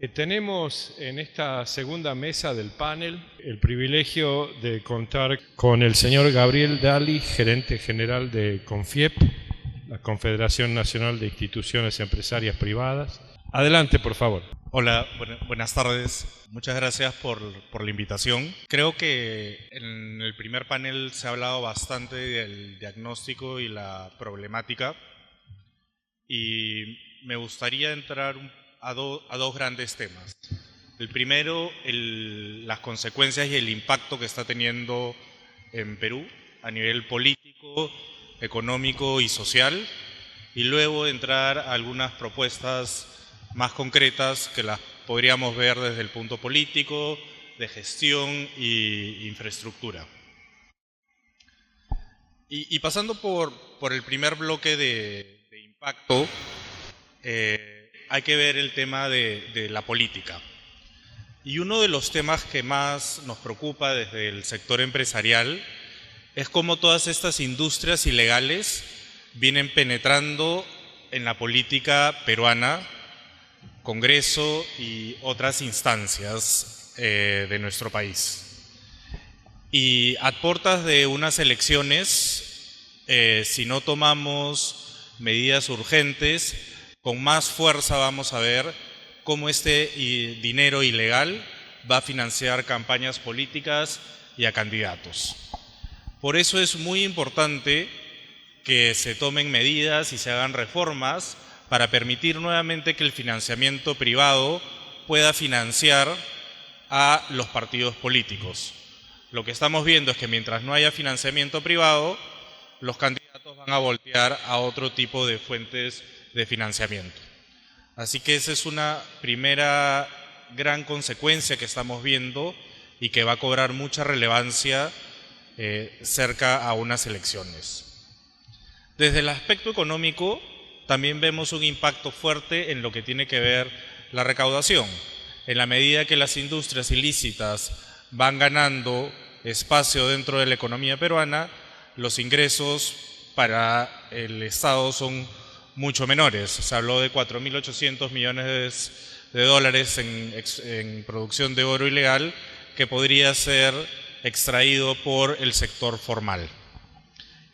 Tenemos en esta segunda mesa del panel el privilegio de contar con el señor Gabriel Dali, gerente general de CONFIEP, la Confederación Nacional de Instituciones Empresarias Privadas. Adelante, por favor. Hola, buenas tardes. Muchas gracias por la invitación. Creo que en el primer panel se ha hablado bastante del diagnóstico y la problemática, y me gustaría entrar a dos grandes temas. El primero, las consecuencias y el impacto que está teniendo en Perú a nivel político, económico y social, y luego entrar a algunas propuestas más concretas que las podríamos ver desde el punto político, de gestión e infraestructura. Y pasando por el primer bloque de impacto, hay que ver el tema de la política. Y uno de los temas que más nos preocupa desde el sector empresarial es cómo todas estas industrias ilegales vienen penetrando en la política peruana, Congreso y otras instancias de nuestro país. Y a puertas de unas elecciones, si no tomamos medidas urgentes, con más fuerza vamos a ver cómo este dinero ilegal va a financiar campañas políticas y a candidatos. Por eso es muy importante que se tomen medidas y se hagan reformas para permitir nuevamente que el financiamiento privado pueda financiar a los partidos políticos. Lo que estamos viendo es que mientras no haya financiamiento privado, los candidatos van a voltear a otro tipo de fuentes de financiamiento. Así que esa es una primera gran consecuencia que estamos viendo y que va a cobrar mucha relevancia cerca a unas elecciones. Desde el aspecto económico, también vemos un impacto fuerte en lo que tiene que ver la recaudación. En la medida que las industrias ilícitas van ganando espacio dentro de la economía peruana, los ingresos para el Estado son mucho menores. Se habló de 4.800 millones de dólares en producción de oro ilegal que podría ser extraído por el sector formal.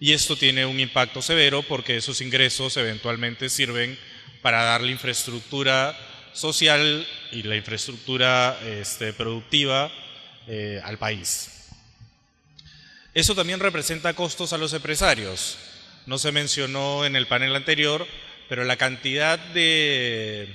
Y esto tiene un impacto severo porque esos ingresos eventualmente sirven para dar la infraestructura social y la infraestructura productiva al país. Eso también representa costos a los empresarios. No se mencionó en el panel anterior, pero la cantidad de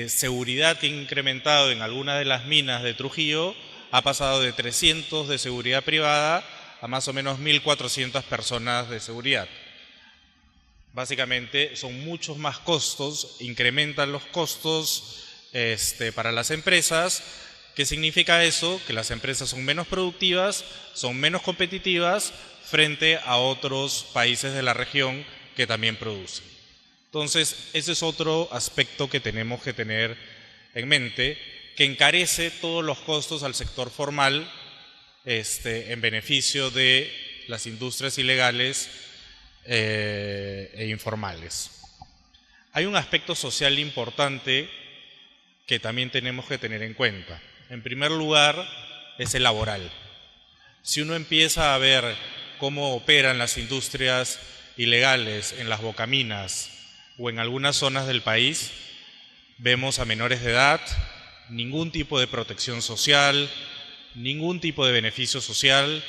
seguridad que ha incrementado en algunas de las minas de Trujillo ha pasado de 300 de seguridad privada a más o menos 1.400 personas de seguridad. Básicamente son muchos más costos, incrementan los costos para las empresas. ¿Qué significa eso? Que las empresas son menos productivas, son menos competitivas frente a otros países de la región que también producen. Entonces, ese es otro aspecto que tenemos que tener en mente, que encarece todos los costos al sector formal en beneficio de las industrias ilegales e informales. Hay un aspecto social importante que también tenemos que tener en cuenta. En primer lugar, es el laboral. Si uno empieza a ver cómo operan las industrias ilegales en las bocaminas o en algunas zonas del país, vemos a menores de edad, ningún tipo de protección social, ningún tipo de beneficio social,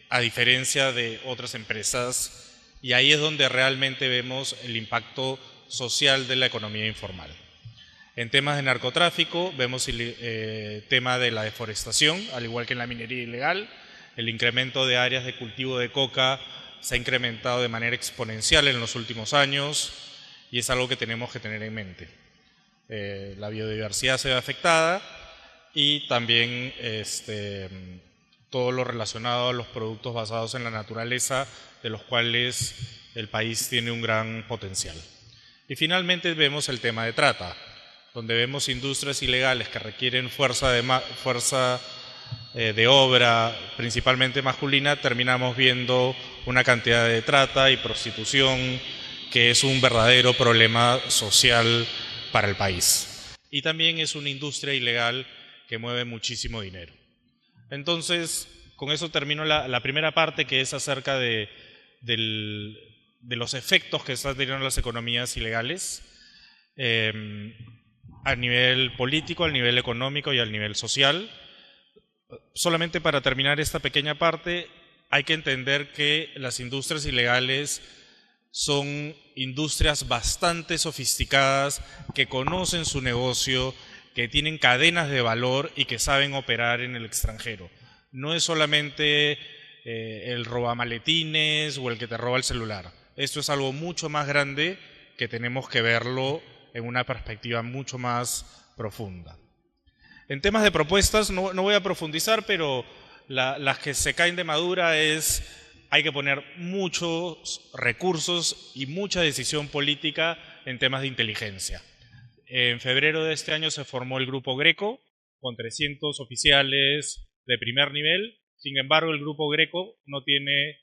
a diferencia de otras empresas, y ahí es donde realmente vemos el impacto social de la economía informal. En temas de narcotráfico vemos el tema de la deforestación, al igual que en la minería ilegal. El incremento de áreas de cultivo de coca se ha incrementado de manera exponencial en los últimos años y es algo que tenemos que tener en mente. La biodiversidad se ve afectada y también todo lo relacionado a los productos basados en la naturaleza, de los cuales el país tiene un gran potencial. Y finalmente vemos el tema de trata, donde vemos industrias ilegales que requieren fuerza de obra, principalmente masculina. Terminamos viendo una cantidad de trata y prostitución que es un verdadero problema social para el país. Y también es una industria ilegal que mueve muchísimo dinero. Entonces, con eso termino la primera parte, que es acerca de los efectos que están teniendo las economías ilegales a nivel político, a nivel económico y a nivel social. Solamente para terminar esta pequeña parte, hay que entender que las industrias ilegales son industrias bastante sofisticadas, que conocen su negocio, que tienen cadenas de valor y que saben operar en el extranjero. No es solamente el robamaletines o el que te roba el celular. Esto es algo mucho más grande que tenemos que verlo en una perspectiva mucho más profunda. En temas de propuestas no voy a profundizar, pero las que se caen de madura hay que poner muchos recursos y mucha decisión política en temas de inteligencia. En febrero de este año se formó el Grupo Greco, con 300 oficiales de primer nivel. Sin embargo, el Grupo Greco no tiene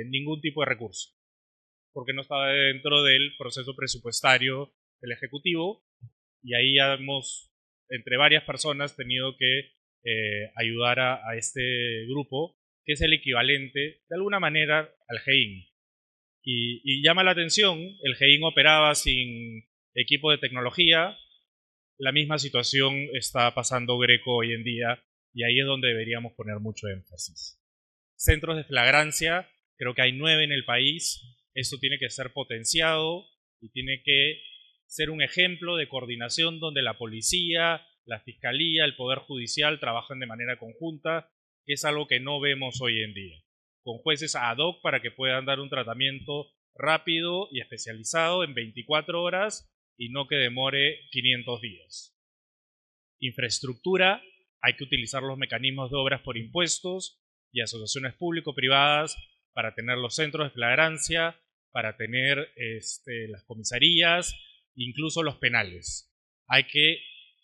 ningún tipo de recurso, porque no estaba dentro del proceso presupuestario del Ejecutivo, y ahí ya hemos, entre varias personas, tenido que ayudar a este grupo, que es el equivalente, de alguna manera, al GEIN. Y llama la atención, el GEIN operaba sin equipo de tecnología. La misma situación está pasando Greco hoy en día, y ahí es donde deberíamos poner mucho énfasis. Centros de flagrancia, creo que hay 9 en el país. Esto tiene que ser potenciado y tiene que ser un ejemplo de coordinación donde la policía, la fiscalía, el poder judicial trabajan de manera conjunta, que es algo que no vemos hoy en día, con jueces ad hoc para que puedan dar un tratamiento rápido y especializado en 24 horas y no que demore 500 días. Infraestructura, hay que utilizar los mecanismos de obras por impuestos y asociaciones público-privadas para tener los centros de flagrancia, para tener las comisarías, incluso los penales. Hay que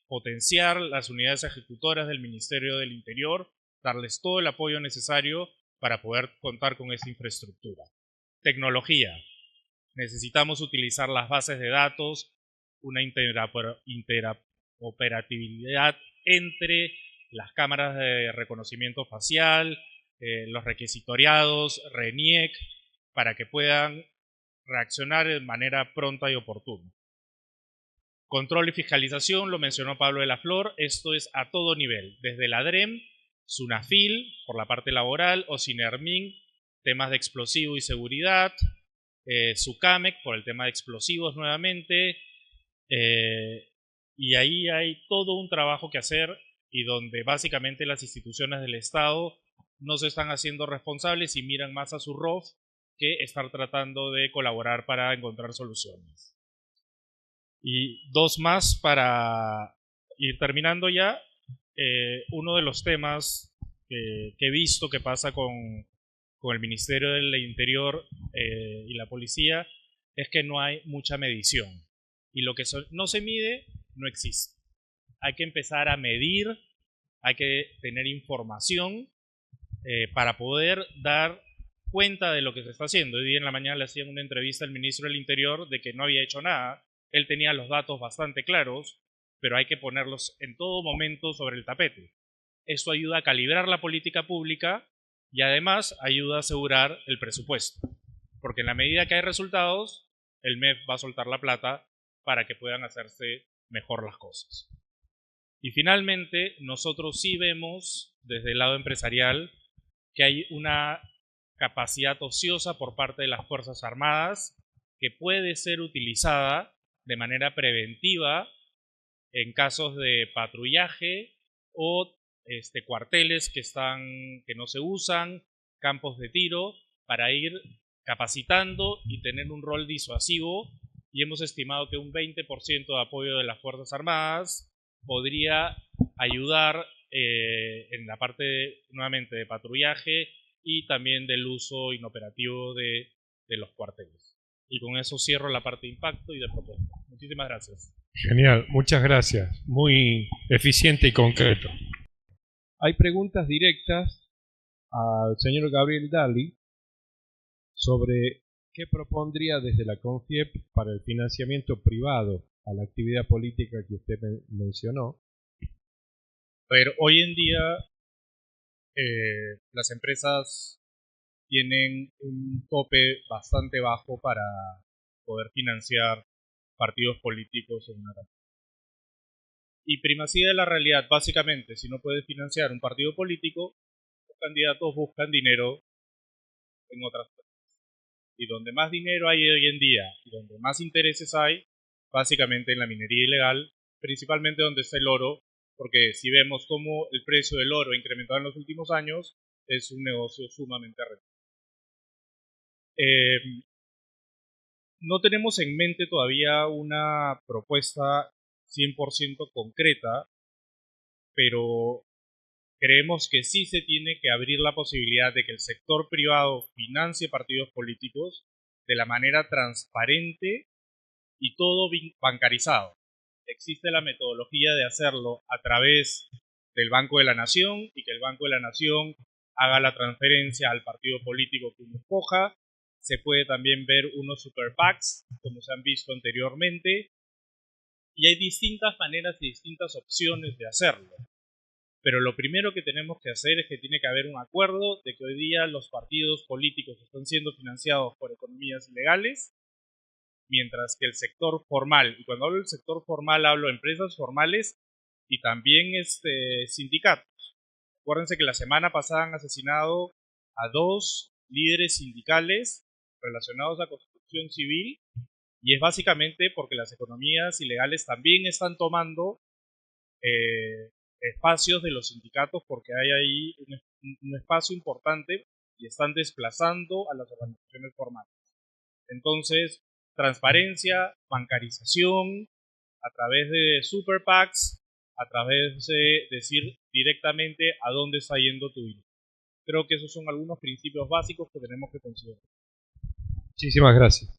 potenciar las unidades ejecutoras del Ministerio del Interior, darles todo el apoyo necesario para poder contar con esa infraestructura. Tecnología. Necesitamos utilizar las bases de datos, una interoperabilidad entre las cámaras de reconocimiento facial, los requisitoriados, RENIEC, para que puedan reaccionar de manera pronta y oportuna. Control y fiscalización, lo mencionó Pablo de la Flor, esto es a todo nivel, desde la DREM, SUNAFIL, por la parte laboral, o SINERMIN, temas de explosivo y seguridad, SUCAMEC, por el tema de explosivos nuevamente, y ahí hay todo un trabajo que hacer y donde básicamente las instituciones del Estado no se están haciendo responsables y miran más a su ROF que estar tratando de colaborar para encontrar soluciones. Y 2 más para ir terminando ya. Uno de los temas que he visto que pasa con el Ministerio del Interior y la policía es que no hay mucha medición. Y lo que no se mide, no existe. Hay que empezar a medir, hay que tener información para poder dar cuenta de lo que se está haciendo. Hoy día en la mañana le hacían una entrevista al ministro del Interior de que no había hecho nada. Él tenía los datos bastante claros, pero hay que ponerlos en todo momento sobre el tapete. Esto ayuda a calibrar la política pública y además ayuda a asegurar el presupuesto. Porque en la medida que hay resultados, el MEF va a soltar la plata para que puedan hacerse mejor las cosas. Y finalmente, nosotros sí vemos desde el lado empresarial que hay una capacidad ociosa por parte de las Fuerzas Armadas que puede ser utilizada de manera preventiva en casos de patrullaje o cuarteles que no se usan, campos de tiro, para ir capacitando y tener un rol disuasivo, y hemos estimado que un 20% de apoyo de las Fuerzas Armadas podría ayudar en la parte nuevamente de patrullaje y también del uso inoperativo de los cuarteles. Y con eso cierro la parte de impacto y de propuesta. Muchísimas gracias. Genial, muchas gracias. Muy eficiente y concreto. Hay preguntas directas al señor Gabriel Dalí sobre qué propondría desde la CONFIEP para el financiamiento privado a la actividad política que usted mencionó. Pero hoy en día las empresas tienen un tope bastante bajo para poder financiar partidos políticos en una campaña. Y primacía de la realidad, básicamente, si no puedes financiar un partido político, los candidatos buscan dinero en otras cosas. Y donde más dinero hay hoy en día, y donde más intereses hay, básicamente en la minería ilegal, principalmente donde está el oro, porque si vemos cómo el precio del oro ha incrementado en los últimos años, es un negocio sumamente rentable. No tenemos en mente todavía una propuesta 100% concreta, pero creemos que sí se tiene que abrir la posibilidad de que el sector privado financie partidos políticos de la manera transparente y todo bancarizado. Existe la metodología de hacerlo a través del Banco de la Nación y que el Banco de la Nación haga la transferencia al partido político que uno escoja. Se puede también ver unos super PACs, como se han visto anteriormente, y hay distintas maneras y distintas opciones de hacerlo. Pero lo primero que tenemos que hacer es que tiene que haber un acuerdo de que hoy día los partidos políticos están siendo financiados por economías ilegales, mientras que el sector formal, y cuando hablo del sector formal hablo de empresas formales y también sindicatos. Acuérdense que la semana pasada han asesinado a 2 líderes sindicales relacionados a construcción civil, y es básicamente porque las economías ilegales también están tomando espacios de los sindicatos, porque hay ahí un espacio importante y están desplazando a las organizaciones formales. Entonces, transparencia, bancarización, a través de super PACs, a través de decir directamente a dónde está yendo tu dinero. Creo que esos son algunos principios básicos que tenemos que considerar. Muchísimas gracias.